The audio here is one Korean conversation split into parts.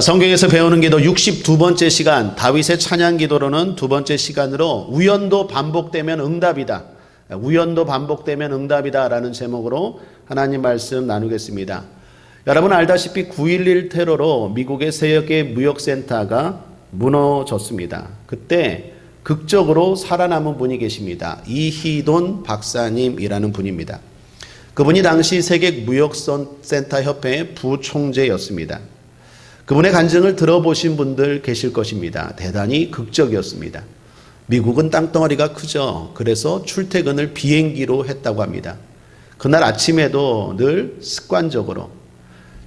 성경에서 배우는 기도 62번째 시간, 다윗의 찬양 기도로는 두 번째 시간으로 우연도 반복되면 응답이다. 우연도 반복되면 응답이다 라는 제목으로 하나님 말씀 나누겠습니다. 여러분 알다시피 9.11 테러로 미국의 3개 무역센터가 무너졌습니다. 그때 극적으로 살아남은 분이 계십니다. 이희돈 박사님이라는 분입니다. 그분이 당시 세계 무역센터 협회의 부총재였습니다. 그분의 간증을 들어보신 분들 계실 것입니다. 대단히 극적이었습니다. 미국은 땅덩어리가 크죠. 그래서 출퇴근을 비행기로 했다고 합니다. 그날 아침에도 늘 습관적으로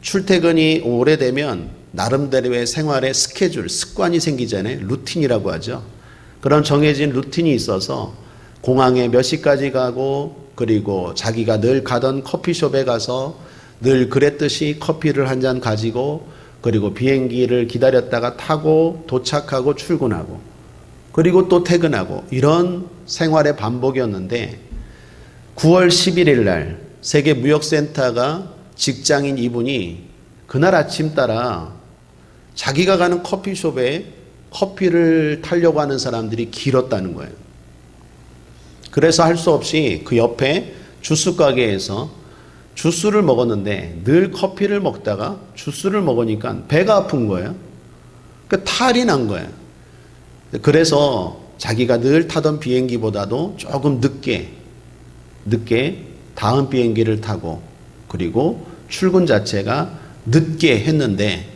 출퇴근이 오래되면 나름대로의 생활의 스케줄, 습관이 생기잖아요. 루틴이라고 하죠. 그런 정해진 루틴이 있어서 공항에 몇 시까지 가고 그리고 자기가 늘 가던 커피숍에 가서 늘 그랬듯이 커피를 한 잔 가지고 그리고 비행기를 기다렸다가 타고 도착하고 출근하고 그리고 또 퇴근하고 이런 생활의 반복이었는데 9월 11일 날 세계 무역센터가 직장인 이분이 그날 아침 따라 자기가 가는 커피숍에 커피를 타려고 하는 사람들이 길었다는 거예요. 그래서 할 수 없이 그 옆에 주스 가게에서 주스를 먹었는데 늘 커피를 먹다가 주스를 먹으니까 배가 아픈 거예요. 그러니까 탈이 난 거예요. 그래서 자기가 늘 타던 비행기보다도 조금 늦게 다음 비행기를 타고 그리고 출근 자체가 늦게 했는데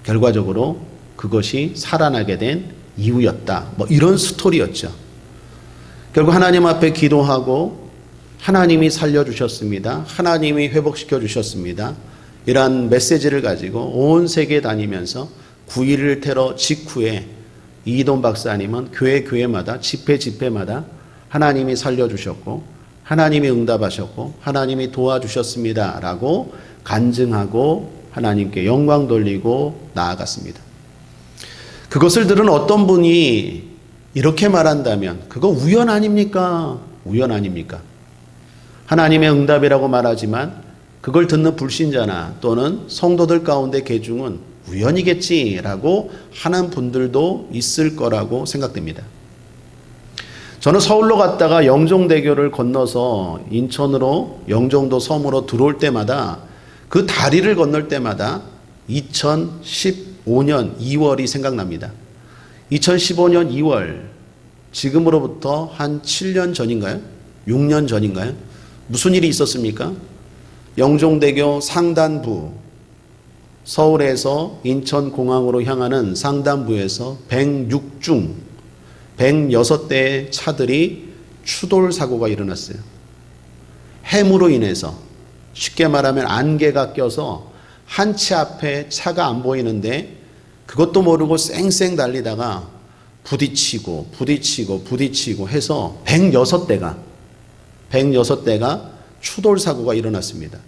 결과적으로 그것이 살아나게 된 이유였다. 뭐 이런 스토리였죠. 결국 하나님 앞에 기도하고 하나님이 살려주셨습니다. 하나님이 회복시켜 주셨습니다. 이러한 메시지를 가지고 온 세계 다니면서 9.11 테러 직후에 이희돈 박사님은 교회마다 집회마다 하나님이 살려주셨고 하나님이 응답하셨고 하나님이 도와주셨습니다 라고 간증하고 하나님께 영광 돌리고 나아갔습니다. 그것을 들은 어떤 분이 이렇게 말한다면 그거 우연 아닙니까? 우연 아닙니까? 하나님의 응답이라고 말하지만 그걸 듣는 불신자나 또는 성도들 가운데 개중은 우연이겠지라고 하는 분들도 있을 거라고 생각됩니다. 저는 서울로 갔다가 영종대교를 건너서 인천으로 영종도 섬으로 들어올 때마다 그 다리를 건널 때마다 2015년 2월이 생각납니다. 2015년 2월 지금으로부터 한 7년 전인가요? 6년 전인가요? 무슨 일이 있었습니까? 영종대교 상단부 서울에서 인천공항으로 향하는 상단부에서 106중 106대의 차들이 추돌 사고가 일어났어요. 해무로 인해서 쉽게 말하면 안개가 껴서 한 치 앞에 차가 안 보이는데 그것도 모르고 쌩쌩 달리다가 부딪히고 해서 106대가 추돌 사고가 일어났습니다.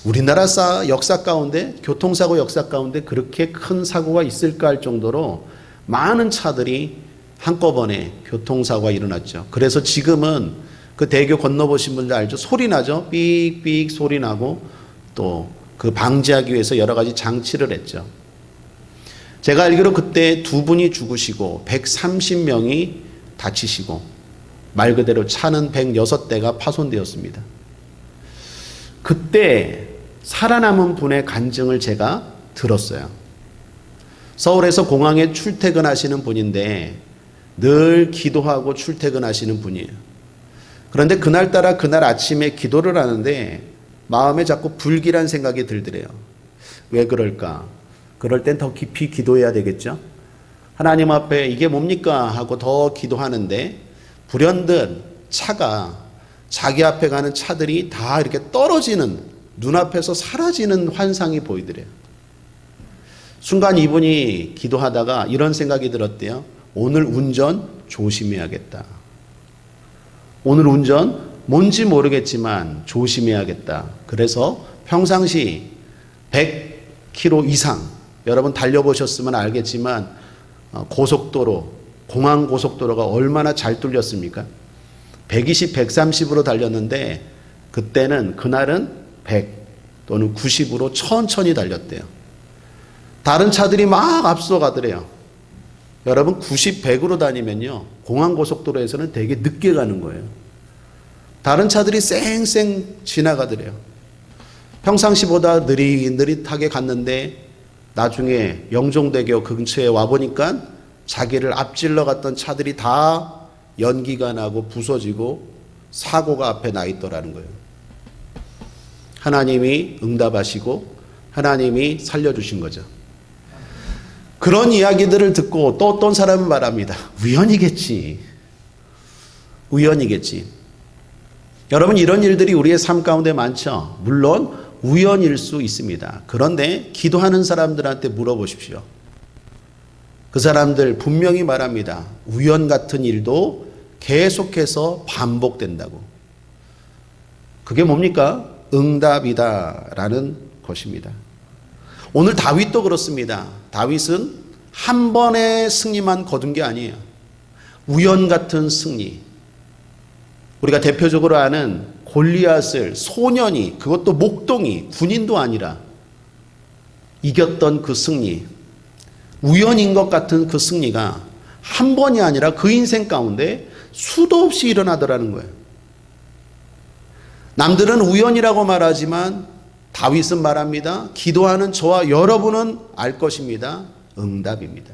우리나라 역사 가운데 교통사고 역사 가운데 그렇게 큰 사고가 있을까 할 정도로 많은 차들이 한꺼번에 교통사고가 일어났죠. 그래서 지금은 그 대교 건너보신 분들 알죠? 소리 나죠? 삑삑 소리 나고 또 그 방지하기 위해서 여러 가지 장치를 했죠. 제가 알기로 그때 2분이 죽으시고 130명이 다치시고 말 그대로 차는 106대가 파손되었습니다. 그때 살아남은 분의 간증을 제가 들었어요. 서울에서 공항에 출퇴근하시는 분인데 늘 기도하고 출퇴근하시는 분이에요. 그런데 그날따라 그날 아침에 기도를 하는데 마음에 자꾸 불길한 생각이 들더래요. 왜 그럴까? 그럴 땐 더 깊이 기도해야 되겠죠? 하나님 앞에 이게 뭡니까? 하고 더 기도하는데 불현듯 차가 자기 앞에 가는 차들이 다 이렇게 떨어지는 눈앞에서 사라지는 환상이 보이더래요. 순간 이분이 기도하다가 이런 생각이 들었대요. 오늘 운전 조심해야겠다. 오늘 운전 뭔지 모르겠지만 조심해야겠다. 그래서 평상시 100km 이상 여러분 달려보셨으면 알겠지만 고속도로, 공항 고속도로가 얼마나 잘 뚫렸습니까? 120, 130으로 달렸는데 그날은 100 또는 90으로 천천히 달렸대요. 다른 차들이 막 앞서가더래요. 여러분 90, 100으로 다니면요. 공항고속도로에서는 되게 늦게 가는 거예요. 다른 차들이 쌩쌩 지나가더래요. 평상시보다 느릿느릿하게 갔는데 나중에 영종대교 근처에 와보니까 자기를 앞질러 갔던 차들이 다 연기가 나고 부서지고 사고가 앞에 나 있더라는 거예요. 하나님이 응답하시고 하나님이 살려주신 거죠. 그런 이야기들을 듣고 또 어떤 사람은 말합니다. 우연이겠지. 우연이겠지. 여러분 이런 일들이 우리의 삶 가운데 많죠. 물론 우연일 수 있습니다. 그런데 기도하는 사람들한테 물어보십시오. 그 사람들 분명히 말합니다. 우연 같은 일도 계속해서 반복된다고. 그게 뭡니까? 응답이다라는 것입니다. 오늘 다윗도 그렇습니다. 다윗은 한 번의 승리만 거둔 게 아니에요. 우연 같은 승리. 우리가 대표적으로 아는 골리앗을 소년이, 그것도 목동이, 군인도 아니라 이겼던 그 승리. 우연인 것 같은 그 승리가 한 번이 아니라 그 인생 가운데 수도 없이 일어나더라는 거예요. 남들은 우연이라고 말하지만 다윗은 말합니다. 기도하는 저와 여러분은 알 것입니다. 응답입니다.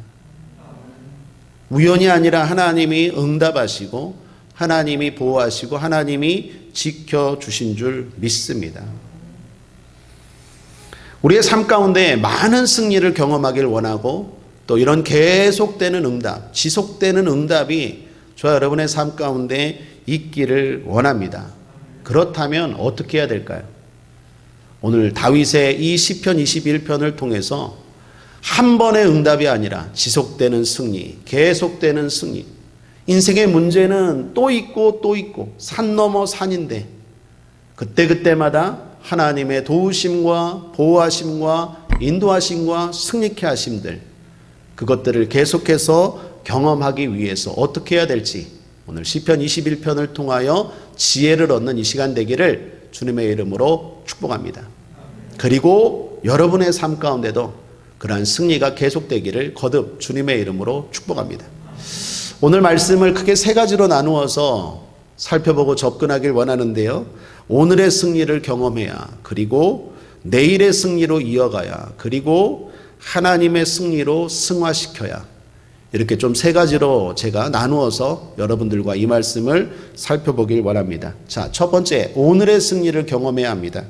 우연이 아니라 하나님이 응답하시고 하나님이 보호하시고 하나님이 지켜주신 줄 믿습니다. 우리의 삶 가운데 많은 승리를 경험하길 원하고 또 이런 계속되는 응답, 지속되는 응답이 저와 여러분의 삶 가운데 있기를 원합니다. 그렇다면 어떻게 해야 될까요? 오늘 다윗의 이 시편 21편을 통해서 한 번의 응답이 아니라 지속되는 승리, 계속되는 승리. 인생의 문제는 또 있고 또 있고 산 넘어 산인데 그때그때마다 하나님의 도우심과 보호하심과 인도하심과 승리케 하심들, 그것들을 계속해서 경험하기 위해서 어떻게 해야 될지 오늘 시편 21편을 통하여 지혜를 얻는 이 시간 되기를 주님의 이름으로 축복합니다. 그리고 여러분의 삶 가운데도 그러한 승리가 계속되기를 거듭 주님의 이름으로 축복합니다. 오늘 말씀을 크게 세 가지로 나누어서 살펴보고 접근하길 원하는데요. 오늘의 승리를 경험해야, 그리고 내일의 승리로 이어가야, 그리고 하나님의 승리로 승화시켜야, 이렇게 좀 세 가지로 제가 나누어서 여러분들과 이 말씀을 살펴보길 원합니다. 자, 첫 번째, 오늘의 승리를 경험해야 합니다.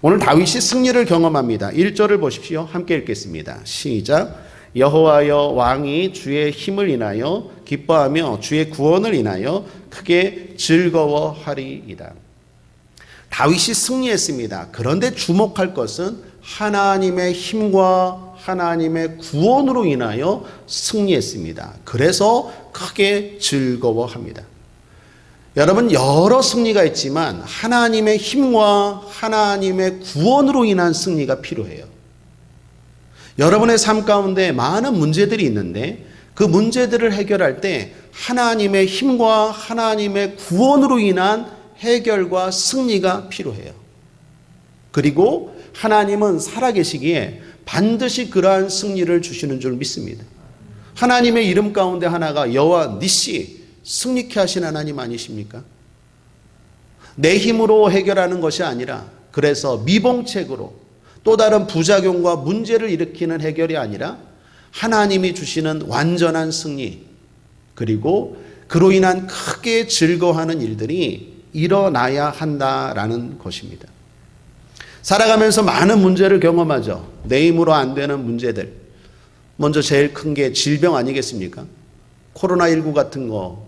오늘 다윗이 승리를 경험합니다. 1절을 보십시오. 함께 읽겠습니다. 시작. 여호와여, 왕이 주의 힘을 인하여 기뻐하며 주의 구원을 인하여 크게 즐거워하리이다. 다윗이 승리했습니다. 그런데 주목할 것은 하나님의 힘과 하나님의 구원으로 인하여 승리했습니다. 그래서 크게 즐거워합니다. 여러분, 여러 승리가 있지만 하나님의 힘과 하나님의 구원으로 인한 승리가 필요해요. 여러분의 삶 가운데 많은 문제들이 있는데 그 문제들을 해결할 때 하나님의 힘과 하나님의 구원으로 인한 해결과 승리가 필요해요. 그리고 하나님은 살아계시기에 반드시 그러한 승리를 주시는 줄 믿습니다. 하나님의 이름 가운데 하나가 여호와 니시, 승리케 하신 하나님 아니십니까? 내 힘으로 해결하는 것이 아니라, 그래서 미봉책으로 또 다른 부작용과 문제를 일으키는 해결이 아니라 하나님이 주시는 완전한 승리, 그리고 그로 인한 크게 즐거워하는 일들이 일어나야 한다라는 것입니다. 살아가면서 많은 문제를 경험하죠. 내 힘으로 안 되는 문제들. 먼저 제일 큰 게 질병 아니겠습니까? 코로나19 같은 거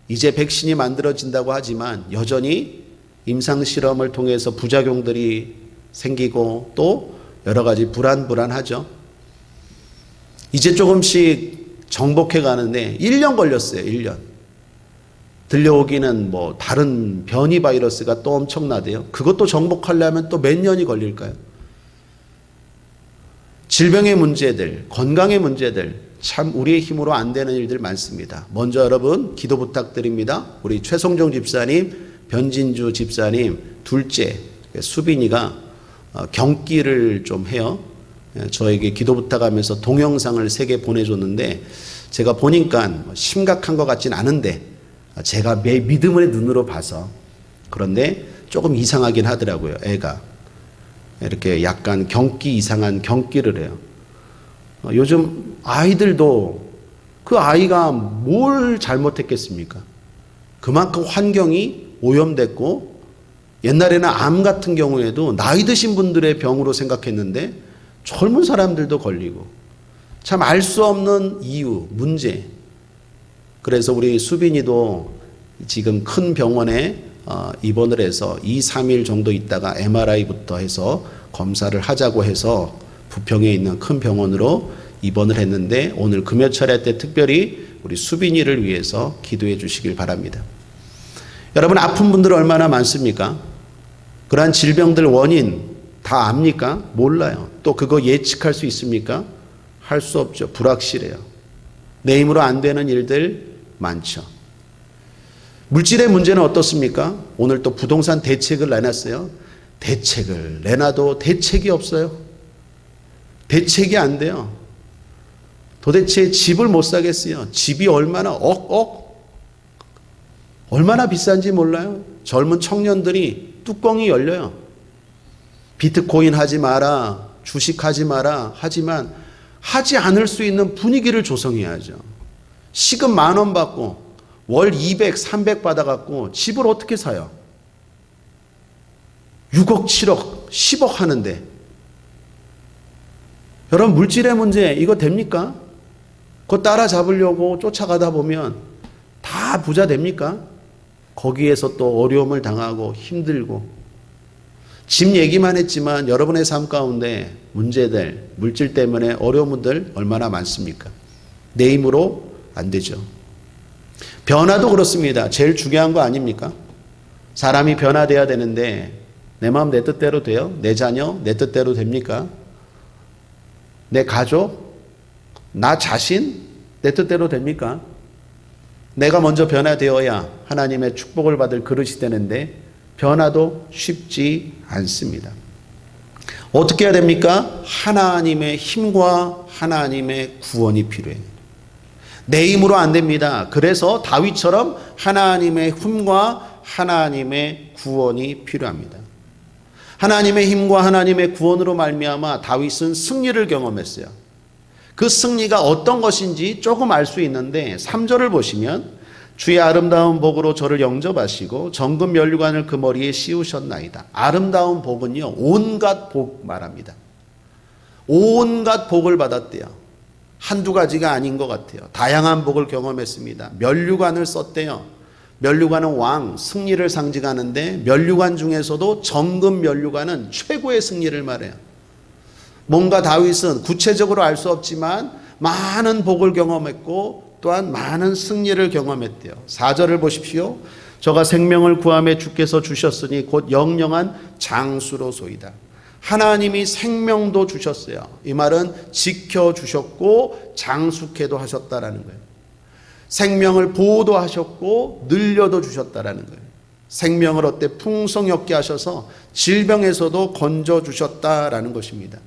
이제 백신이 만들어진다고 하지만 여전히 임상실험을 통해서 부작용들이 생기고 또 여러 가지 불안하죠. 이제 조금씩 정복해 가는데 1년 걸렸어요. 1년. 들려오기는 뭐 다른 변이 바이러스가 또 엄청나대요. 그것도 정복하려면 또 몇 년이 걸릴까요? 질병의 문제들, 건강의 문제들, 참 우리의 힘으로 안 되는 일들 많습니다. 먼저 여러분 기도 부탁드립니다. 우리 최성종 집사님, 변진주 집사님 둘째 수빈이가 경기를 좀 해요. 저에게 기도 부탁하면서 동영상을 3개 보내줬는데 제가 보니까 심각한 것 같진 않은데 제가 믿음의 눈으로 봐서 그런데 조금 이상하긴 하더라고요. 애가 이렇게 약간 경기 이상한 경기를 해요. 요즘 아이들도 그 아이가 뭘 잘못했겠습니까? 그만큼 환경이 오염됐고 옛날에는 암 같은 경우에도 나이 드신 분들의 병으로 생각했는데 젊은 사람들도 걸리고 참 알 수 없는 이유, 문제. 그래서 우리 수빈이도 지금 큰 병원에 입원을 해서 2, 3일 정도 있다가 MRI부터 해서 검사를 하자고 해서 부평에 있는 큰 병원으로 입원을 했는데 오늘 금요철야 때 특별히 우리 수빈이를 위해서 기도해 주시길 바랍니다. 여러분 아픈 분들 얼마나 많습니까? 그러한 질병들 원인 다 압니까? 몰라요. 또 그거 예측할 수 있습니까? 할 수 없죠. 불확실해요. 내 힘으로 안 되는 일들 많죠. 물질의 문제는 어떻습니까? 오늘 또 부동산 대책을 내놨어요. 대책을 내놔도 대책이 없어요. 대책이 안 돼요. 도대체 집을 못 사겠어요. 집이 얼마나 얼마나 비싼지 몰라요. 젊은 청년들이 뚜껑이 열려요. 비트코인 하지 마라, 주식 하지 마라 하지만 하지 않을 수 있는 분위기를 조성해야죠. 시급 10,000원 받고 월 200, 300 받아갖고 집을 어떻게 사요? 6억, 7억, 10억 하는데 여러분 물질의 문제 이거 됩니까? 그거 따라잡으려고 쫓아가다 보면 다 부자 됩니까? 거기에서 또 어려움을 당하고 힘들고 집 얘기만 했지만 여러분의 삶 가운데 문제들, 물질 때문에 어려움들 얼마나 많습니까? 내 힘으로 안 되죠. 변화도 그렇습니다. 제일 중요한 거 아닙니까? 사람이 변화돼야 되는데 내 마음 내 뜻대로 돼요? 내 자녀 내 뜻대로 됩니까? 내 가족, 나 자신 내 뜻대로 됩니까? 내가 먼저 변화되어야 하나님의 축복을 받을 그릇이 되는데 변화도 쉽지 않습니다. 어떻게 해야 됩니까? 하나님의 힘과 하나님의 구원이 필요해요. 내 힘으로 안 됩니다. 그래서 다윗처럼 하나님의 힘과 하나님의 구원이 필요합니다. 하나님의 힘과 하나님의 구원으로 말미암아 다윗은 승리를 경험했어요. 그 승리가 어떤 것인지 조금 알 수 있는데 3절을 보시면 주의 아름다운 복으로 저를 영접하시고 정금 면류관을 그 머리에 씌우셨나이다. 아름다운 복은요 온갖 복 말합니다. 온갖 복을 받았대요. 한두 가지가 아닌 것 같아요. 다양한 복을 경험했습니다. 면류관을 썼대요. 면류관은 왕, 승리를 상징하는데 면류관 중에서도 정금 면류관은 최고의 승리를 말해요. 뭔가 다윗은 구체적으로 알 수 없지만 많은 복을 경험했고 또한 많은 승리를 경험했대요. 4절을 보십시오. 저가 생명을 구함에 주께서 주셨으니 곧 영영한 장수로소이다. 하나님이 생명도 주셨어요. 이 말은 지켜주셨고 장수케도 하셨다라는 거예요. 생명을 보호도 하셨고 늘려도 주셨다라는 거예요. 생명을 어때 풍성하게 하셔서 질병에서도 건져주셨다라는 것입니다.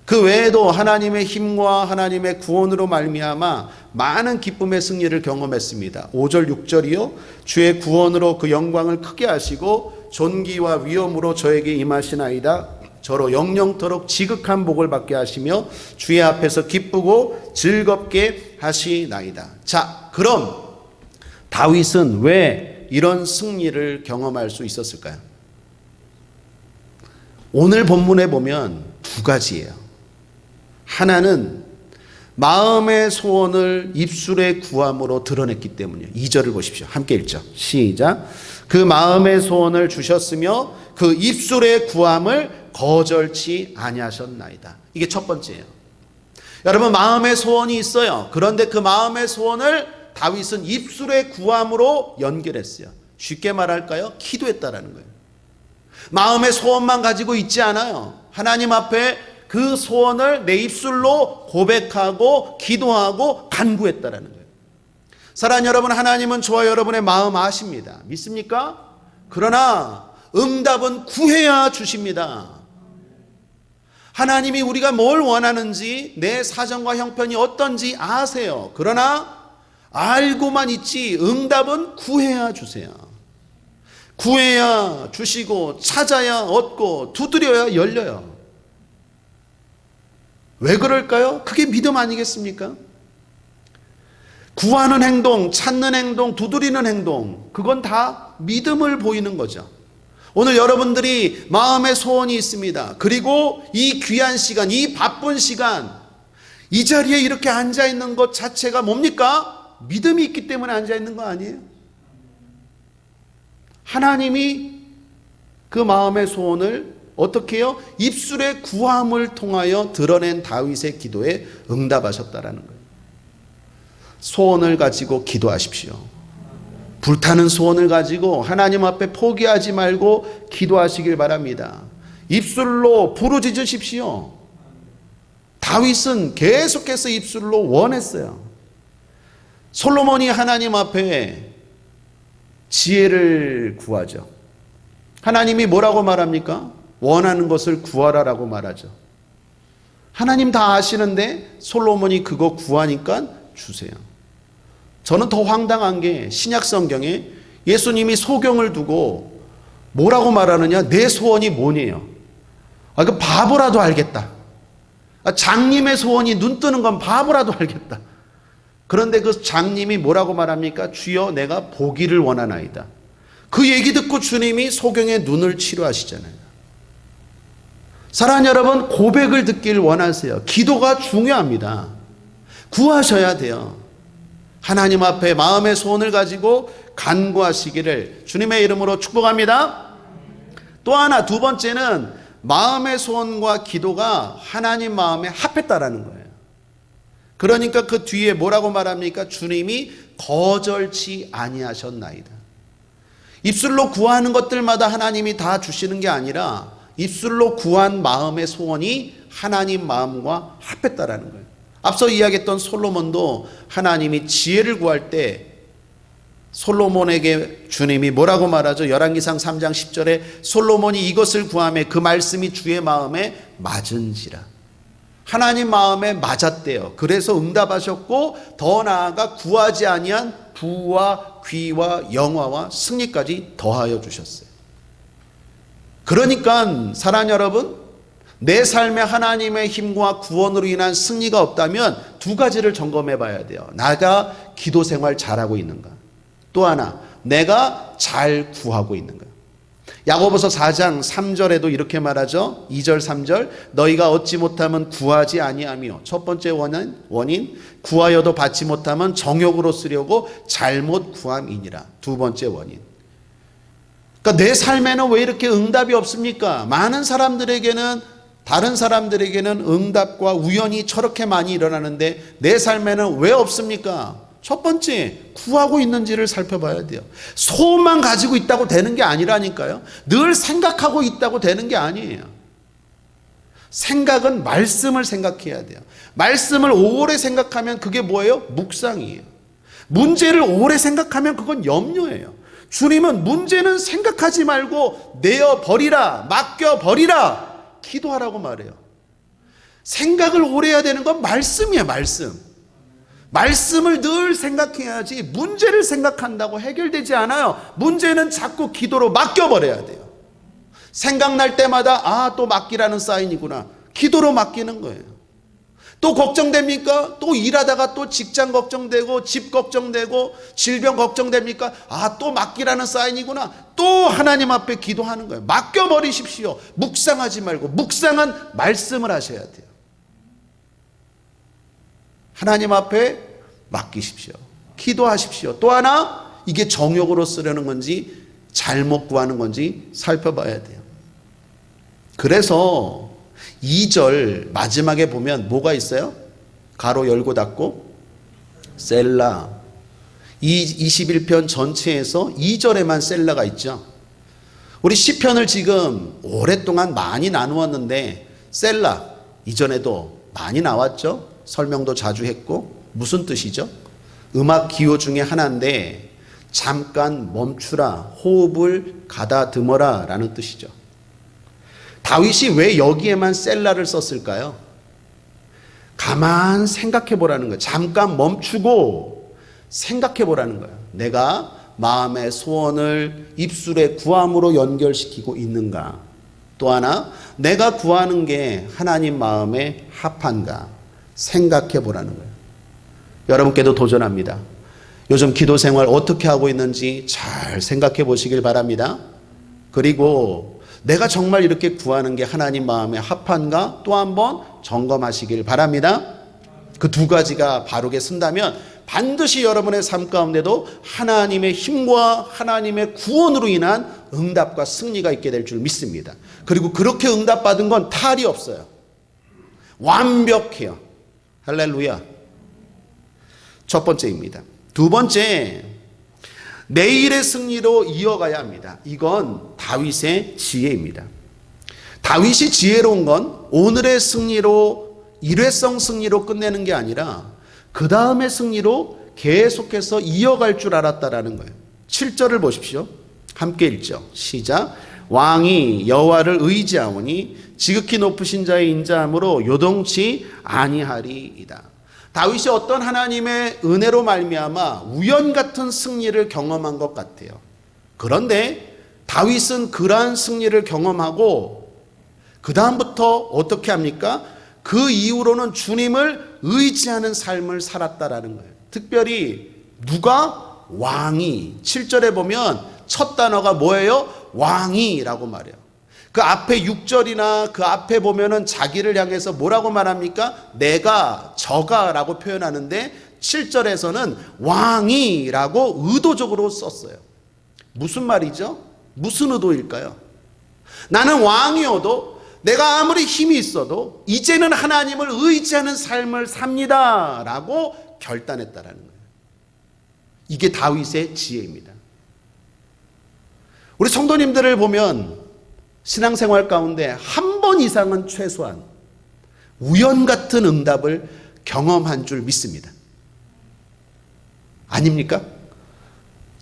그 외에도 하나님의 힘과 하나님의 구원으로 말미암아 많은 기쁨의 승리를 경험했습니다. 5절 6절이요. 주의 구원으로 그 영광을 크게 하시고 존귀와 위엄으로 저에게 임하시나이다. 저로 영영토록 지극한 복을 받게 하시며 주의 앞에서 기쁘고 즐겁게 하시나이다. 자, 그럼 다윗은 왜 이런 승리를 경험할 수 있었을까요? 오늘 본문에 보면 두 가지예요. 하나는 마음의 소원을 입술의 구함으로 드러냈기 때문이에요. 2절을 보십시오. 함께 읽죠. 시작. 그 마음의 소원을 주셨으며 그 입술의 구함을 거절치 아니하셨나이다. 이게 첫 번째예요. 여러분 마음의 소원이 있어요. 그런데 그 마음의 소원을 다윗은 입술의 구함으로 연결했어요. 쉽게 말할까요? 기도했다라는 거예요. 마음의 소원만 가지고 있지 않아요. 하나님 앞에 그 소원을 내 입술로 고백하고 기도하고 간구했다라는 거예요. 사랑하는 여러분, 하나님은 저와 여러분의 마음 아십니다. 믿습니까? 그러나 응답은 구해야 주십니다. 하나님이 우리가 뭘 원하는지, 내 사정과 형편이 어떤지 아세요. 그러나 알고만 있지 응답은 구해야 주세요. 구해야 주시고 찾아야 얻고 두드려야 열려요. 왜 그럴까요? 그게 믿음 아니겠습니까? 구하는 행동, 찾는 행동, 두드리는 행동, 그건 다 믿음을 보이는 거죠. 오늘 여러분들이 마음의 소원이 있습니다. 그리고 이 귀한 시간, 이 바쁜 시간, 이 자리에 이렇게 앉아 있는 것 자체가 뭡니까? 믿음이 있기 때문에 앉아 있는 거 아니에요? 하나님이 그 마음의 소원을 어떻게 해요? 입술의 구함을 통하여 드러낸 다윗의 기도에 응답하셨다라는 거예요. 소원을 가지고 기도하십시오. 불타는 소원을 가지고 하나님 앞에 포기하지 말고 기도하시길 바랍니다. 입술로 부르짖으십시오. 다윗은 계속해서 입술로 원했어요. 솔로몬이 하나님 앞에 지혜를 구하죠. 하나님이 뭐라고 말합니까? 원하는 것을 구하라라고 말하죠. 하나님 다 아시는데 솔로몬이 그거 구하니까 주세요. 저는 더 황당한 게 신약 성경에 예수님이 소경을 두고 뭐라고 말하느냐? 내 소원이 뭐니에요? 그 바보라도 알겠다. 장님의 소원이 눈 뜨는 건 바보라도 알겠다. 그런데 그 장님이 뭐라고 말합니까? 주여 내가 보기를 원하나이다. 그 얘기 듣고 주님이 소경의 눈을 치료하시잖아요. 사랑하는 여러분, 고백을 듣길 원하세요. 기도가 중요합니다. 구하셔야 돼요. 하나님 앞에 마음의 소원을 가지고 간구하시기를 주님의 이름으로 축복합니다. 또 하나, 두 번째는 마음의 소원과 기도가 하나님 마음에 합했다라는 거예요. 그러니까 그 뒤에 뭐라고 말합니까? 주님이 거절치 아니하셨나이다. 입술로 구하는 것들마다 하나님이 다 주시는 게 아니라 입술로 구한 마음의 소원이 하나님 마음과 합했다라는 거예요. 앞서 이야기했던 솔로몬도 하나님이 지혜를 구할 때 솔로몬에게 주님이 뭐라고 말하죠? 열왕기상 3장 10절에 솔로몬이 이것을 구하매 그 말씀이 주의 마음에 맞은지라. 하나님 마음에 맞았대요. 그래서 응답하셨고 더 나아가 구하지 아니한 부와 귀와 영화와 승리까지 더하여 주셨어요. 그러니까 사랑하는 여러분, 내 삶에 하나님의 힘과 구원으로 인한 승리가 없다면 두 가지를 점검해 봐야 돼요. 내가 기도 생활 잘하고 있는가? 또 하나, 내가 잘 구하고 있는가? 야고보서 4장 3절에도 이렇게 말하죠. 2절 3절 너희가 얻지 못하면 구하지 아니하며, 첫 번째 원인 구하여도 받지 못하면 정욕으로 쓰려고 잘못 구함이니라. 두 번째 원인. 그러니까 내 삶에는 왜 이렇게 응답이 없습니까? 많은 사람들에게는, 다른 사람들에게는 응답과 우연이 저렇게 많이 일어나는데 내 삶에는 왜 없습니까? 첫 번째, 구하고 있는지를 살펴봐야 돼요. 소원만 가지고 있다고 되는 게 아니라니까요. 늘 생각하고 있다고 되는 게 아니에요. 생각은 말씀을 생각해야 돼요. 말씀을 오래 생각하면 그게 뭐예요? 묵상이에요. 문제를 오래 생각하면 그건 염려예요. 주님은 문제는 생각하지 말고 내어버리라, 맡겨버리라, 기도하라고 말해요. 생각을 오래 해야 되는 건 말씀이에요. 말씀을 늘 생각해야지 문제를 생각한다고 해결되지 않아요. 문제는 자꾸 기도로 맡겨버려야 돼요. 생각날 때마다 또 맡기라는 사인이구나. 기도로 맡기는 거예요. 또 걱정됩니까? 또 일하다가 또 직장 걱정되고 집 걱정되고 질병 걱정됩니까? 또 맡기라는 사인이구나. 또 하나님 앞에 기도하는 거예요. 맡겨버리십시오. 묵상하지 말고, 묵상은 말씀을 하셔야 돼요. 하나님 앞에 맡기십시오. 기도하십시오. 또 하나, 이게 정욕으로 쓰려는 건지 잘못 구하는 건지 살펴봐야 돼요. 그래서 2절 마지막에 보면 뭐가 있어요? 가로 열고 닫고 셀라. 이 21편 전체에서 2절에만 셀라가 있죠. 우리 시편을 지금 오랫동안 많이 나누었는데 셀라 이전에도 많이 나왔죠. 설명도 자주 했고, 무슨 뜻이죠? 음악 기호 중에 하나인데 잠깐 멈추라, 호흡을 가다듬어라 라는 뜻이죠. 다윗이 왜 여기에만 셀라를 썼을까요? 가만 생각해 보라는 거예요. 잠깐 멈추고 생각해 보라는 거예요. 내가 마음의 소원을 입술의 구함으로 연결시키고 있는가? 또 하나, 내가 구하는 게 하나님 마음에 합한가? 생각해 보라는 거예요. 여러분께도 도전합니다. 요즘 기도 생활 어떻게 하고 있는지 잘 생각해 보시길 바랍니다. 그리고 내가 정말 이렇게 구하는 게 하나님 마음에 합한가? 또 한번 점검하시길 바랍니다. 그 두 가지가 바르게 쓴다면 반드시 여러분의 삶 가운데도 하나님의 힘과 하나님의 구원으로 인한 응답과 승리가 있게 될 줄 믿습니다. 그리고 그렇게 응답받은 건 탈이 없어요. 완벽해요. 할렐루야. 첫 번째입니다. 두 번째, 내일의 승리로 이어가야 합니다. 이건 다윗의 지혜입니다. 다윗이 지혜로운 건 오늘의 승리로, 일회성 승리로 끝내는 게 아니라 그 다음의 승리로 계속해서 이어갈 줄 알았다라는 거예요. 7절을 보십시오. 함께 읽죠. 시작. 왕이 여호와를 의지하오니 지극히 높으신 자의 인자함으로 요동치 아니하리이다. 다윗이 어떤 하나님의 은혜로 말미암아 우연 같은 승리를 경험한 것 같아요. 그런데 다윗은 그러한 승리를 경험하고 그 다음부터 어떻게 합니까? 그 이후로는 주님을 의지하는 삶을 살았다라는 거예요. 특별히 누가? 왕이. 7절에 보면 첫 단어가 뭐예요? 왕이라고 말해요. 그 앞에 6절이나 그 앞에 보면은 자기를 향해서 뭐라고 말합니까? 내가, 저가 라고 표현하는데 7절에서는 왕이라고 의도적으로 썼어요. 무슨 말이죠? 무슨 의도일까요? 나는 왕이어도 내가 아무리 힘이 있어도 이제는 하나님을 의지하는 삶을 삽니다 라고 결단했다라는 거예요. 이게 다윗의 지혜입니다. 우리 성도님들을 보면 신앙생활 가운데 한 번 이상은 최소한 우연 같은 응답을 경험한 줄 믿습니다. 아닙니까?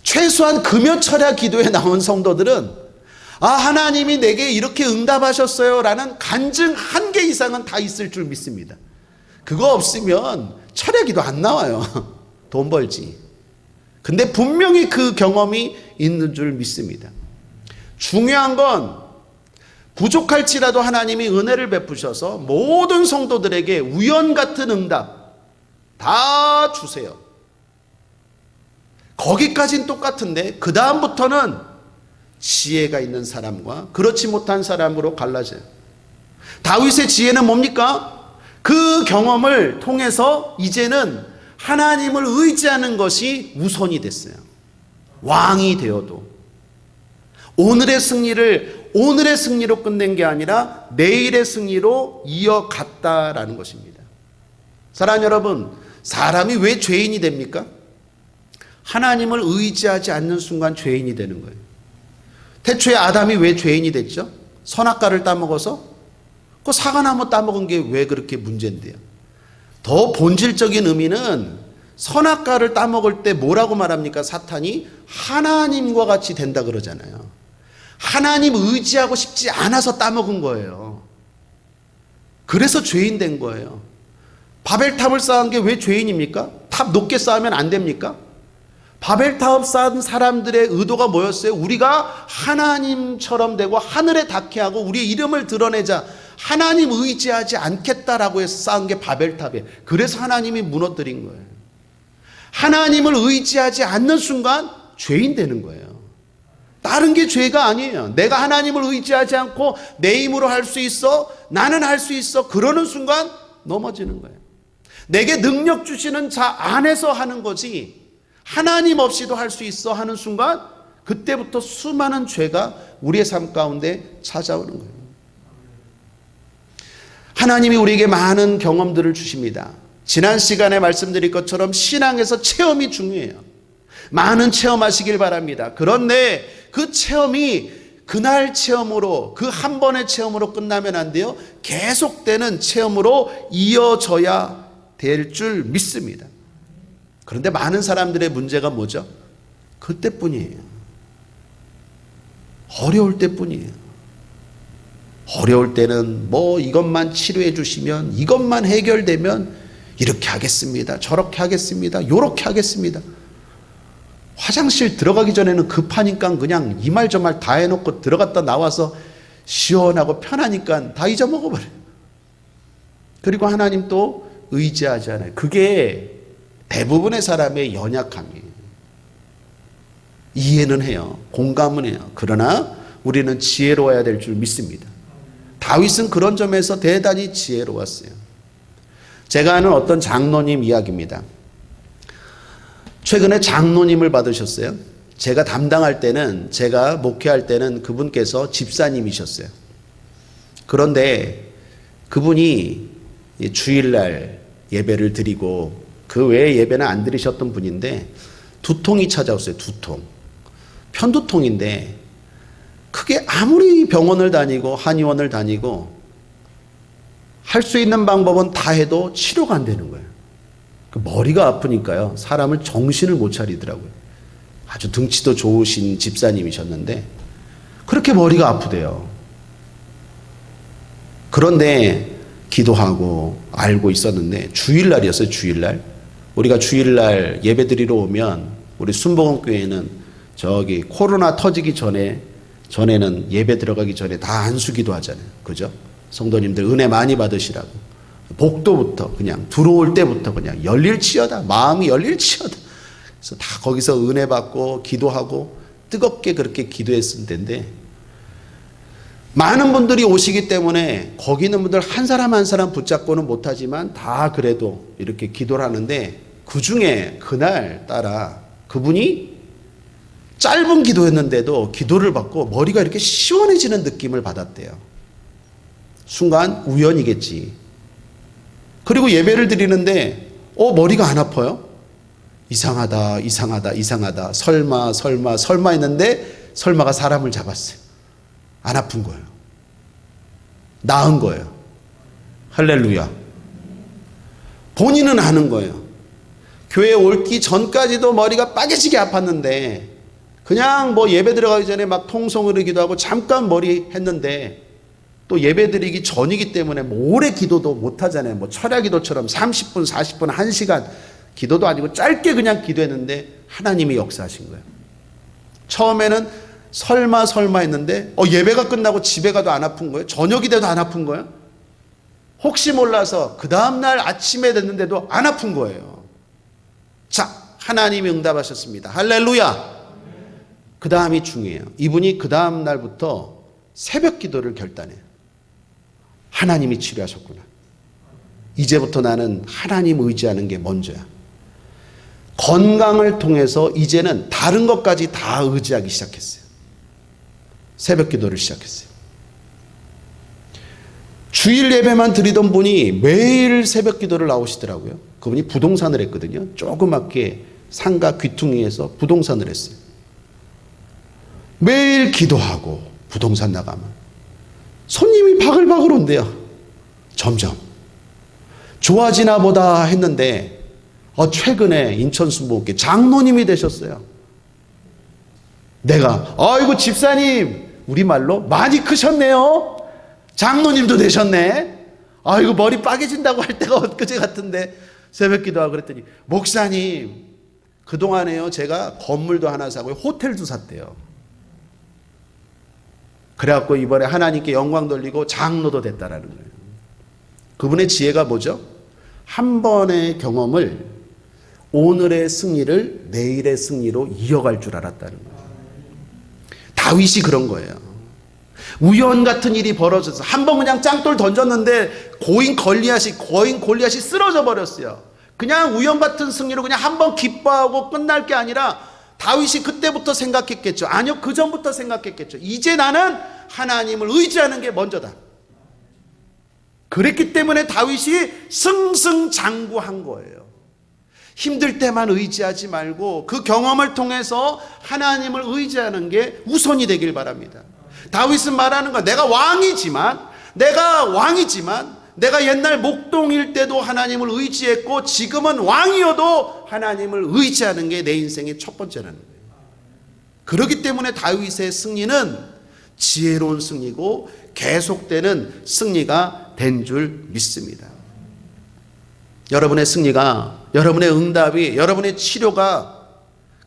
최소한 금요철야 기도에 나온 성도들은 하나님이 내게 이렇게 응답하셨어요 라는 간증 한 개 이상은 다 있을 줄 믿습니다. 그거 없으면 철야 기도 안 나와요. 돈 벌지. 근데 분명히 그 경험이 있는 줄 믿습니다. 중요한 건 부족할지라도 하나님이 은혜를 베푸셔서 모든 성도들에게 우연 같은 응답 다 주세요. 거기까지는 똑같은데 그 다음부터는 지혜가 있는 사람과 그렇지 못한 사람으로 갈라져요. 다윗의 지혜는 뭡니까? 그 경험을 통해서 이제는 하나님을 의지하는 것이 우선이 됐어요. 왕이 되어도 오늘의 승리로 끝낸 게 아니라 내일의 승리로 이어갔다라는 것입니다. 사랑하는 여러분, 사람이 왜 죄인이 됩니까? 하나님을 의지하지 않는 순간 죄인이 되는 거예요. 태초에 아담이 왜 죄인이 됐죠? 선악과를 따먹어서? 그 사과나무 따먹은 게 왜 그렇게 문제인데요? 더 본질적인 의미는 선악과를 따먹을 때 뭐라고 말합니까? 사탄이 하나님과 같이 된다 그러잖아요. 하나님 의지하고 싶지 않아서 따먹은 거예요. 그래서 죄인 된 거예요. 바벨탑을 쌓은 게 왜 죄인입니까? 탑 높게 쌓으면 안 됩니까? 바벨탑 쌓은 사람들의 의도가 뭐였어요? 우리가 하나님처럼 되고 하늘에 닿게 하고 우리의 이름을 드러내자. 하나님 의지하지 않겠다라고 해서 쌓은 게 바벨탑이에요. 그래서 하나님이 무너뜨린 거예요. 하나님을 의지하지 않는 순간 죄인 되는 거예요. 다른 게 죄가 아니에요. 내가 하나님을 의지하지 않고 내 힘으로 할 수 있어, 나는 할 수 있어, 그러는 순간 넘어지는 거예요. 내게 능력 주시는 자 안에서 하는 거지 하나님 없이도 할 수 있어 하는 순간 그때부터 수많은 죄가 우리의 삶 가운데 찾아오는 거예요. 하나님이 우리에게 많은 경험들을 주십니다. 지난 시간에 말씀드린 것처럼 신앙에서 체험이 중요해요. 많은 체험하시길 바랍니다. 그런데 그 체험이 그날 체험으로, 그 한 번의 체험으로 끝나면 안 돼요. 계속되는 체험으로 이어져야 될 줄 믿습니다. 그런데 많은 사람들의 문제가 뭐죠? 그때뿐이에요. 어려울 때뿐이에요. 어려울 때는 뭐 이것만 치료해 주시면, 이것만 해결되면 이렇게 하겠습니다, 저렇게 하겠습니다, 요렇게 하겠습니다. 화장실 들어가기 전에는 급하니까 그냥 이 말 저 말 다 해놓고 들어갔다 나와서 시원하고 편하니까 다 잊어먹어버려요. 그리고 하나님 또 의지하지 않아요. 그게 대부분의 사람의 연약함이에요. 이해는 해요. 공감은 해요. 그러나 우리는 지혜로워야 될 줄 믿습니다. 다윗은 그런 점에서 대단히 지혜로웠어요. 제가 아는 어떤 장로님 이야기입니다. 최근에 장로님을 받으셨어요. 제가 담당할 때는, 제가 목회할 때는 그분께서 집사님이셨어요. 그런데 그분이 주일날 예배를 드리고 그 외에 예배는 안 드리셨던 분인데 두통이 찾아왔어요. 두통. 편두통인데 그게 아무리 병원을 다니고 한의원을 다니고 할 수 있는 방법은 다 해도 치료가 안 되는 거예요. 머리가 아프니까요, 사람을 정신을 못 차리더라고요. 아주 등치도 좋으신 집사님이셨는데 그렇게 머리가 아프대요. 그런데 기도하고 알고 있었는데 주일날이었어요. 주일날 우리가 주일날 예배드리러 오면 우리 순복음교회는 저기 코로나 터지기 전에는 예배 들어가기 전에 다 안수기도 하잖아요. 그죠? 성도님들 은혜 많이 받으시라고. 복도부터 그냥 들어올 때부터 그냥 열릴지어다, 마음이 열릴지어다. 그래서 다 거기서 은혜 받고 기도하고 뜨겁게 그렇게 기도했을 텐데, 많은 분들이 오시기 때문에 거기 있는 분들 한 사람 한 사람 붙잡고는 못하지만 다 그래도 이렇게 기도를 하는데, 그 중에 그날 따라 그분이 짧은 기도였는데도 기도를 받고 머리가 이렇게 시원해지는 느낌을 받았대요. 순간 우연이겠지. 그리고 예배를 드리는데 머리가 안 아파요? 이상하다 이상하다 이상하다, 설마 설마 설마 했는데 설마가 사람을 잡았어요. 안 아픈 거예요. 나은 거예요. 할렐루야. 본인은 아는 거예요. 교회 올기 전까지도 머리가 빠개지게 아팠는데 그냥 뭐 예배 들어가기 전에 막 통성으로 기도하고 잠깐 머리 했는데, 또 예배 드리기 전이기 때문에 뭐 오래 기도도 못 하잖아요. 뭐 철야 기도처럼 30분, 40분, 1시간 기도도 아니고 짧게 그냥 기도했는데 하나님이 역사하신 거예요. 처음에는 설마 설마 했는데 예배가 끝나고 집에 가도 안 아픈 거예요. 저녁이 돼도 안 아픈 거예요. 혹시 몰라서 그 다음날 아침에 됐는데도 안 아픈 거예요. 자, 하나님이 응답하셨습니다. 할렐루야. 그 다음이 중요해요. 이분이 그 다음 날부터 새벽 기도를 결단해요. 하나님이 치료하셨구나. 이제부터 나는 하나님 의지하는 게 먼저야. 건강을 통해서 이제는 다른 것까지 다 의지하기 시작했어요. 새벽 기도를 시작했어요. 주일 예배만 드리던 분이 매일 새벽 기도를 나오시더라고요. 그분이 부동산을 했거든요. 조그맣게 상가 귀퉁이에서 부동산을 했어요. 매일 기도하고 부동산 나가면 손님이 바글바글 온대요. 점점 좋아지나 보다 했는데 최근에 인천 순복음교회 장로님이 되셨어요. 내가 아이고 집사님, 우리말로 많이 크셨네요. 장로님도 되셨네. 아이고 머리 빠개진다고 할 때가 엊그제 같은데 새벽 기도하고 그랬더니, 목사님 그동안에요 제가 건물도 하나 사고 호텔도 샀대요. 그래갖고 이번에 하나님께 영광 돌리고 장로도 됐다라는 거예요. 그분의 지혜가 뭐죠? 한 번의 경험을, 오늘의 승리를 내일의 승리로 이어갈 줄 알았다는 거예요. 다윗이 그런 거예요. 우연 같은 일이 벌어져서 한 번 그냥 짱돌 던졌는데 고인 골리앗이 쓰러져 버렸어요. 그냥 우연 같은 승리로 그냥 한 번 기뻐하고 끝날 게 아니라 다윗이 그때부터 생각했겠죠. 아니요, 그 전부터 생각했겠죠. 이제 나는 하나님을 의지하는 게 먼저다. 그랬기 때문에 다윗이 승승장구한 거예요. 힘들 때만 의지하지 말고 그 경험을 통해서 하나님을 의지하는 게 우선이 되길 바랍니다. 다윗은 말하는 거, 내가 왕이지만 내가 옛날 목동일 때도 하나님을 의지했고 지금은 왕이어도 하나님을 의지하는 게 내 인생의 첫 번째라는 거예요. 그렇기 때문에 다윗의 승리는 지혜로운 승리고 계속되는 승리가 된 줄 믿습니다. 여러분의 승리가, 여러분의 응답이, 여러분의 치료가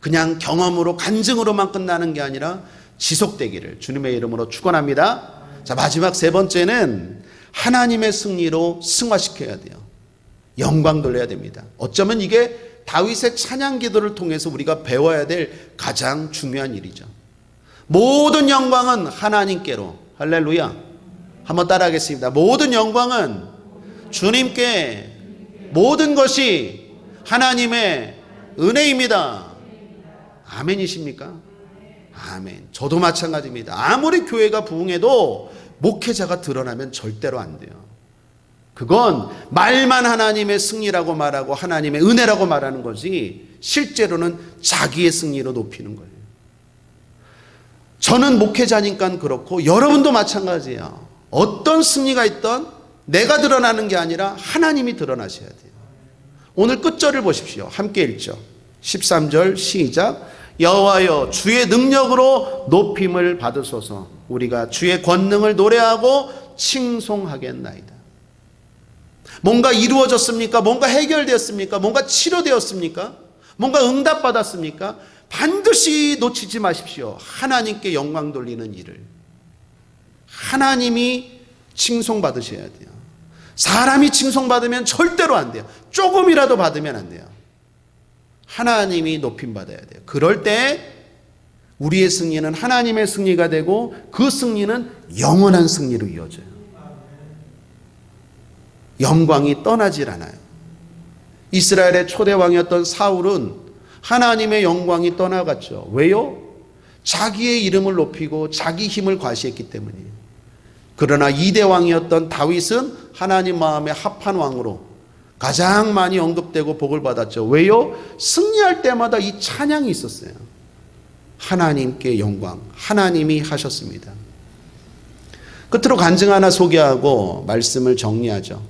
그냥 경험으로, 간증으로만 끝나는 게 아니라 지속되기를 주님의 이름으로 축원합니다. 자, 마지막 세 번째는 하나님의 승리로 승화시켜야 돼요. 영광 돌려야 됩니다. 어쩌면 이게 다윗의 찬양 기도를 통해서 우리가 배워야 될 가장 중요한 일이죠. 모든 영광은 하나님께로. 할렐루야. 한번 따라하겠습니다. 모든 영광은 주님께, 모든 것이 하나님의 은혜입니다. 아멘이십니까? 아멘. 저도 마찬가지입니다. 아무리 교회가 부흥해도 목회자가 드러나면 절대로 안 돼요. 그건 말만 하나님의 승리라고 말하고 하나님의 은혜라고 말하는 거지, 실제로는 자기의 승리로 높이는 거예요. 저는 목회자니까 그렇고 여러분도 마찬가지예요. 어떤 승리가 있던 내가 드러나는 게 아니라 하나님이 드러나셔야 돼요. 오늘 끝절을 보십시오. 함께 읽죠. 13절 시작. 여호와여 주의 능력으로 높임을 받으소서. 우리가 주의 권능을 노래하고 칭송하겠나이다. 뭔가 이루어졌습니까? 뭔가 해결되었습니까? 뭔가 치료되었습니까? 뭔가 응답받았습니까? 반드시 놓치지 마십시오. 하나님께 영광 돌리는 일을. 하나님이 칭송받으셔야 돼요. 사람이 칭송받으면 절대로 안 돼요. 조금이라도 받으면 안 돼요. 하나님이 높임받아야 돼요. 그럴 때 우리의 승리는 하나님의 승리가 되고 그 승리는 영원한 승리로 이어져요. 영광이 떠나질 않아요. 이스라엘의 초대 왕이었던 사울은 하나님의 영광이 떠나갔죠. 왜요? 자기의 이름을 높이고 자기 힘을 과시했기 때문이에요. 그러나 2대 왕이었던 다윗은 하나님 마음에 합한 왕으로 가장 많이 언급되고 복을 받았죠. 왜요? 승리할 때마다 이 찬양이 있었어요. 하나님께 영광, 하나님이 하셨습니다. 끝으로 간증 하나 소개하고 말씀을 정리하죠.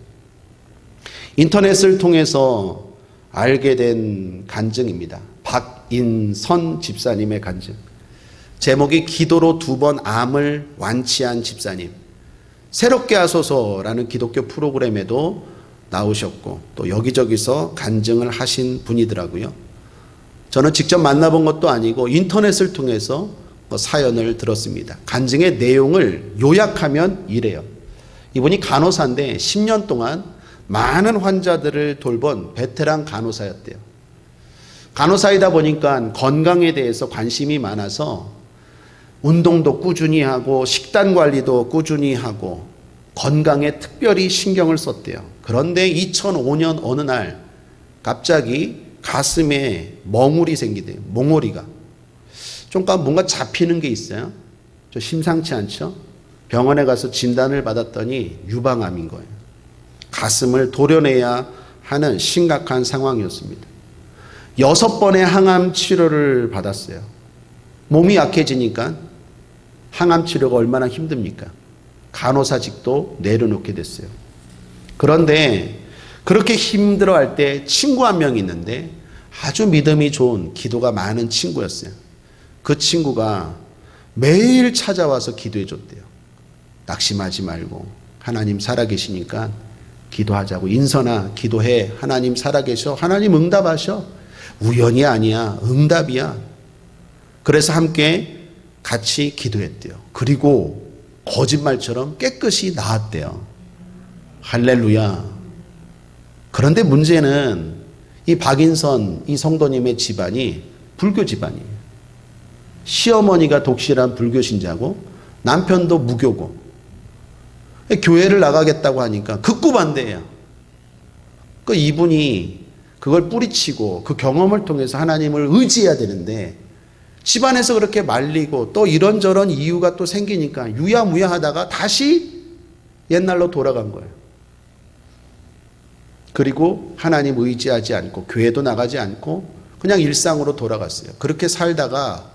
인터넷을 통해서 알게 된 간증입니다. 박인선 집사님의 간증. 제목이 기도로 2번 암을 완치한 집사님. 새롭게 하소서라는 기독교 프로그램에도 나오셨고 또 여기저기서 간증을 하신 분이더라고요. 저는 직접 만나본 것도 아니고 인터넷을 통해서 사연을 들었습니다. 간증의 내용을 요약하면 이래요. 이분이 간호사인데 10년 동안 많은 환자들을 돌본 베테랑 간호사였대요. 간호사이다 보니까 건강에 대해서 관심이 많아서 운동도 꾸준히 하고 식단 관리도 꾸준히 하고 건강에 특별히 신경을 썼대요. 그런데 2005년 어느 날 갑자기 가슴에 멍울이 생기대요. 몽오리가. 좀 뭔가 잡히는 게 있어요. 좀 심상치 않죠? 병원에 가서 진단을 받았더니 유방암인 거예요. 가슴을 도려내야 하는 심각한 상황이었습니다. 6번의 항암 치료를 받았어요. 몸이 약해지니까 항암 치료가 얼마나 힘듭니까? 간호사직도 내려놓게 됐어요. 그런데 그렇게 힘들어할 때 친구 한 명 있는데 아주 믿음이 좋은 기도가 많은 친구였어요. 그 친구가 매일 찾아와서 기도해 줬대요. 낙심하지 말고 하나님 살아계시니까 기도하자고. 인선아 기도해. 하나님 살아계셔. 하나님 응답하셔. 우연이 아니야. 응답이야. 그래서 함께 같이 기도했대요. 그리고 거짓말처럼 깨끗이 나았대요. 할렐루야. 그런데 문제는 이 박인선 이 성도님의 집안이 불교 집안이에요. 시어머니가 독실한 불교 신자고 남편도 무교고 교회를 나가겠다고 하니까 극구 반대해요. 그 이분이 그걸 뿌리치고 그 경험을 통해서 하나님을 의지해야 되는데 집안에서 그렇게 말리고 또 이런저런 이유가 또 생기니까 유야무야 하다가 다시 옛날로 돌아간 거예요. 그리고 하나님 의지하지 않고 교회도 나가지 않고 그냥 일상으로 돌아갔어요. 그렇게 살다가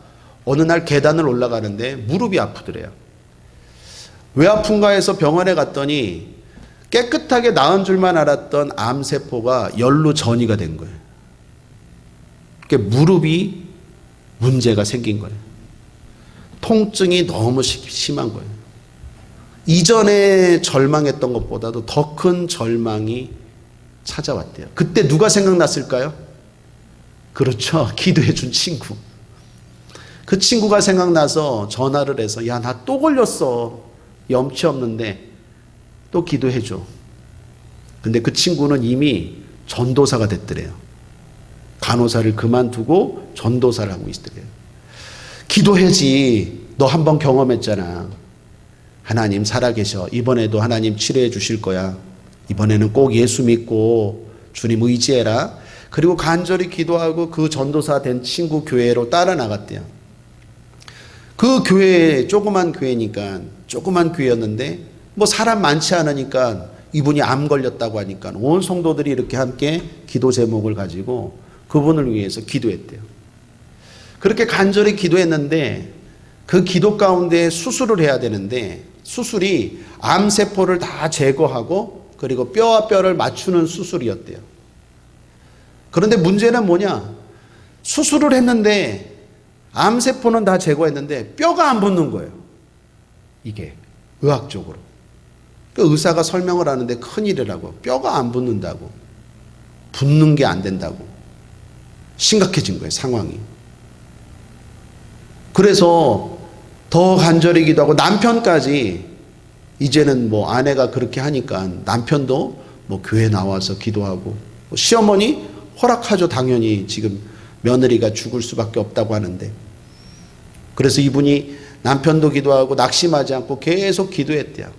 어느 날 계단을 올라가는데 무릎이 아프더래요. 왜 아픈가 해서 병원에 갔더니 깨끗하게 나은 줄만 알았던 암세포가 열로 전이가 된 거예요. 그러니까 무릎이 문제가 생긴 거예요. 통증이 너무 심한 거예요. 이전에 절망했던 것보다도 더 큰 절망이 찾아왔대요. 그때 누가 생각났을까요? 그렇죠. 기도해 준 친구. 그 친구가 생각나서 전화를 해서 야, 나 또 걸렸어. 염치 없는데 또 기도해 줘. 근데 그 친구는 이미 전도사가 됐더래요. 간호사를 그만두고 전도사를 하고 있더래요. 기도해지. 너 한번 경험했잖아. 하나님 살아계셔. 이번에도 하나님 치료해 주실 거야. 이번에는 꼭 예수 믿고 주님 의지해라. 그리고 간절히 기도하고 그 전도사 된 친구 교회로 따라 나갔대요. 그 교회 조그만 교회니까 조그만 교회였는데 뭐 사람 많지 않으니까 이분이 암 걸렸다고 하니까 온 성도들이 이렇게 함께 기도 제목을 가지고 그분을 위해서 기도했대요. 그렇게 간절히 기도했는데 그 기도 가운데 수술을 해야 되는데 수술이 암세포를 다 제거하고 그리고 뼈와 뼈를 맞추는 수술이었대요. 그런데 문제는 뭐냐? 수술을 했는데 암세포는 다 제거했는데 뼈가 안 붙는 거예요. 이게 의학적으로. 그 의사가 설명을 하는데 큰일이라고. 뼈가 안 붙는다고. 붙는 게 안 된다고. 심각해진 거예요, 상황이. 그래서 더 간절히 기도하고 남편까지 이제는 뭐 아내가 그렇게 하니까 남편도 뭐 교회 나와서 기도하고 시어머니 허락하죠. 당연히 지금 며느리가 죽을 수밖에 없다고 하는데 그래서 이분이 남편도 기도하고 낙심하지 않고 계속 기도했대요.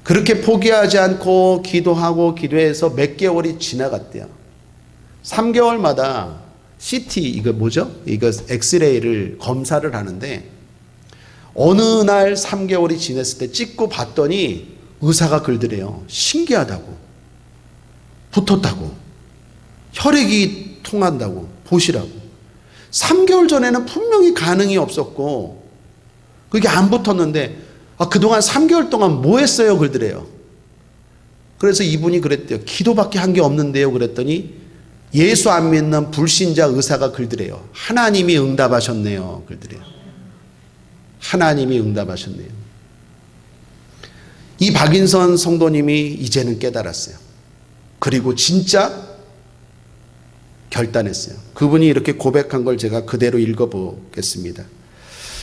그렇게 포기하지 않고 기도하고 기도해서 몇 개월이 지나갔대요. 3개월마다 CT 이거 뭐죠? 이거 엑스레이를 검사를 하는데 어느 날 3개월이 지났을 때 찍고 봤더니 의사가 글더래요. 신기하다고. 붙었다고. 혈액이 통한다고. 보시라고. 3개월 전에는 분명히 가능이 없었고 그게 안 붙었는데 그동안 3개월 동안 뭐 했어요? 그러더래요. 그래서 이분이 그랬대요. 기도밖에 한 게 없는데요. 그랬더니 예수 안 믿는 불신자 의사가 글더래요. 하나님이 응답하셨네요. 글더래요. 하나님이 응답하셨네요. 이 박인선 성도님이 이제는 깨달았어요. 그리고 진짜 결단했어요. 그분이 이렇게 고백한 걸 제가 그대로 읽어보겠습니다.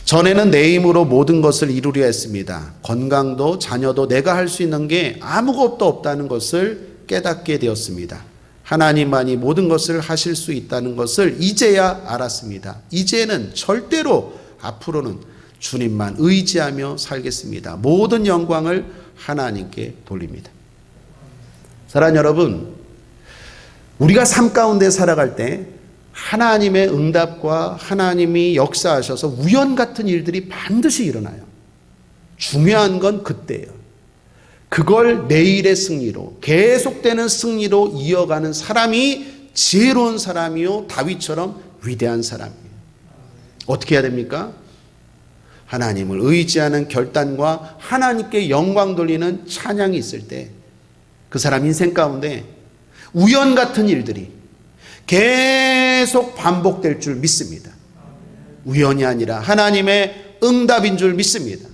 전에는 내 힘으로 모든 것을 이루려 했습니다. 건강도 자녀도 내가 할 수 있는 게 아무것도 없다는 것을 깨닫게 되었습니다. 하나님만이 모든 것을 하실 수 있다는 것을 이제야 알았습니다. 이제는 절대로 앞으로는 주님만 의지하며 살겠습니다. 모든 영광을 하나님께 돌립니다. 사랑하는 여러분, 우리가 삶 가운데 살아갈 때 하나님의 응답과 하나님이 역사하셔서 우연 같은 일들이 반드시 일어나요. 중요한 건 그때예요. 그걸 내일의 승리로 계속되는 승리로 이어가는 사람이 지혜로운 사람이요 다윗처럼 위대한 사람이에요. 어떻게 해야 됩니까? 하나님을 의지하는 결단과 하나님께 영광 돌리는 찬양이 있을 때 그 사람 인생 가운데 우연 같은 일들이 계속 반복될 줄 믿습니다. 우연이 아니라 하나님의 응답인 줄 믿습니다.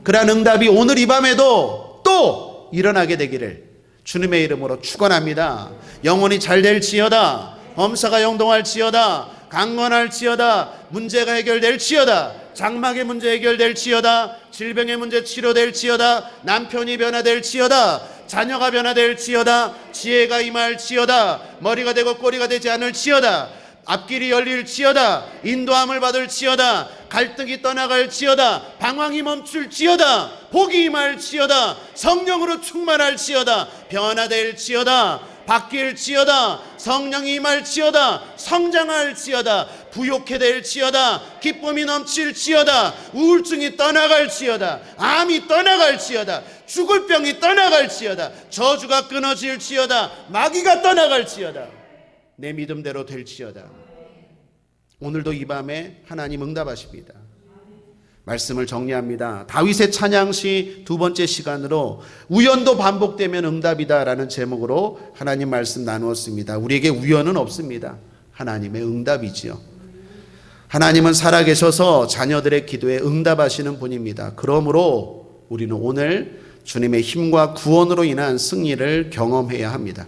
그러한 응답이 오늘 이 밤에도 또 일어나게 되기를 주님의 이름으로 축원합니다. 영혼이 잘 될지어다. 범사가 영동할지어다. 강건할지어다. 문제가 해결될지어다. 장막의 문제 해결될지어다. 질병의 문제 치료될지어다. 남편이 변화될지어다. 자녀가 변화될지어다. 지혜가 임할지어다. 머리가 되고 꼬리가 되지 않을지어다. 앞길이 열릴지어다. 인도함을 받을지어다. 갈등이 떠나갈지어다. 방황이 멈출지어다. 복이 임할지어다. 성령으로 충만할지어다. 변화될지어다. 바뀔지어다. 성령이 임할지어다. 성장할지어다. 부욕해 될지어다. 기쁨이 넘칠지어다. 우울증이 떠나갈지어다. 암이 떠나갈지어다. 죽을 병이 떠나갈지어다. 저주가 끊어질지어다. 마귀가 떠나갈지어다. 내 믿음대로 될지어다. 오늘도 이 밤에 하나님 응답하십니다. 말씀을 정리합니다. 다윗의 찬양시 두 번째 시간으로 우연도 반복되면 응답이다 라는 제목으로 하나님 말씀 나누었습니다. 우리에게 우연은 없습니다. 하나님의 응답이지요. 하나님은 살아계셔서 자녀들의 기도에 응답하시는 분입니다. 그러므로 우리는 오늘 주님의 힘과 구원으로 인한 승리를 경험해야 합니다.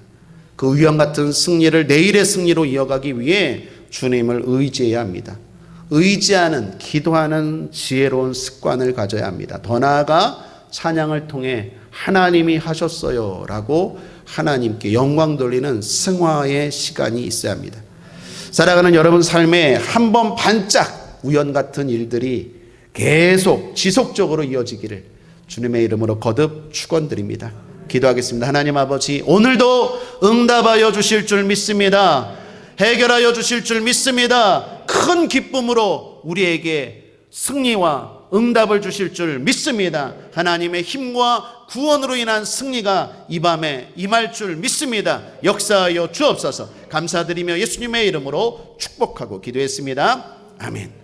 그 위험 같은 승리를 내일의 승리로 이어가기 위해 주님을 의지해야 합니다. 의지하는, 기도하는 지혜로운 습관을 가져야 합니다. 더 나아가 찬양을 통해 하나님이 하셨어요 라고 하나님께 영광 돌리는 승화의 시간이 있어야 합니다. 살아가는 여러분 삶에 한 번 반짝 우연 같은 일들이 계속 지속적으로 이어지기를 주님의 이름으로 거듭 축원드립니다. 기도하겠습니다. 하나님 아버지, 오늘도 응답하여 주실 줄 믿습니다. 해결하여 주실 줄 믿습니다. 큰 기쁨으로 우리에게 승리와 응답을 주실 줄 믿습니다. 하나님의 힘과 구원으로 인한 승리가 이 밤에 임할 줄 믿습니다. 역사하여 주옵소서. 감사드리며 예수님의 이름으로 축복하고 기도했습니다. 아멘.